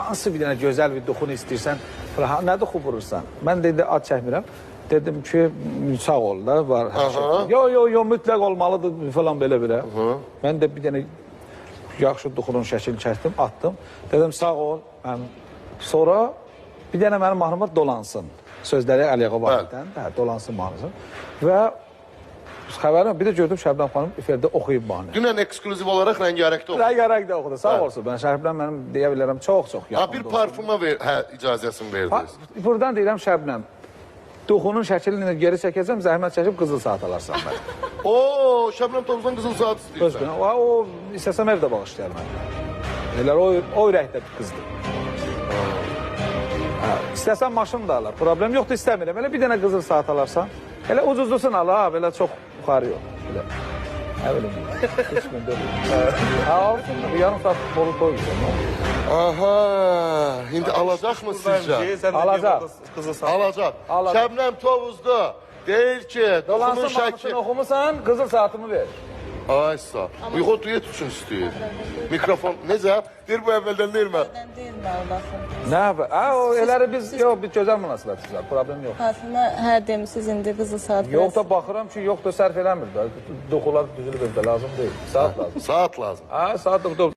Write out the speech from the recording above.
Hansı bir dənə gözəl bir duxunu istəyirsən, nə duxu vurursan? Mən dedi, ad çəkmirəm. Dedim ki, sağ ol da, var hər şey. Yo, mütləq olmalıdır falan belə-belə. Mən də bir dənə yaxşı duxunun şəklini çəkdim, atdım. Dedim, sağ ol. Sonra bir dənə mənim mahnıma dolansın. Sözləri Əliyağa Vahiddən, dolansın mahnısı. Və xəbərim, bir də gördüm Şəbnəm xanım efirdə oxuyub mahnı. Dünən ekskluziv olaraq Rəngarəkdə oxudu. Rəngarəkdə oxudu, sağ olsun. Ben Şəbnəm mənim deyə bilərəm çox yaxın. Bir parfuma icazəsini verdiniz. Buradan deyirəm Şəbnəm, duxunun şəklini geri çəkəcəm, zəhmət çəkib qızıl saat alarsan mən. Oo, Şəbnəm Tovuzdan qızıl saat istəyirsən. O istəsəm evdə bağışlayar mən. Elə o ürəkdə bir qızdır. İstəsən maşın da alar, problem yoxdur, istəmirəm. Elə bir dənə qızıl saat alarsan, elə ucuzlusun ala, belə çox yuxarı yox. Nə bilim, 3 gündə bir. Yarım saat bolu toydur. Aha, indi alacaq mı sizcə? Alacaq. Alacaq. Şəbnəm Tovuzda deyir ki, Dolansın mahnısını oxumusan, qızıl saatımı ver. Ay sağ. Uyğun duyet üçün istəyir. Mikrofon, necə? Deyir bu əvvəldən deyirmə. Deyirmə Allah'ım. Nə yapır? O, eləri biz gözəl münasibətimiz var, problem yox. Parfümə hər demişsiniz indi qızıl saat. Yox da baxıram ki, yox da sərf eləmir. Duxular düzülür, lazım deyil. Saat lazım. Saat lazım. Saat da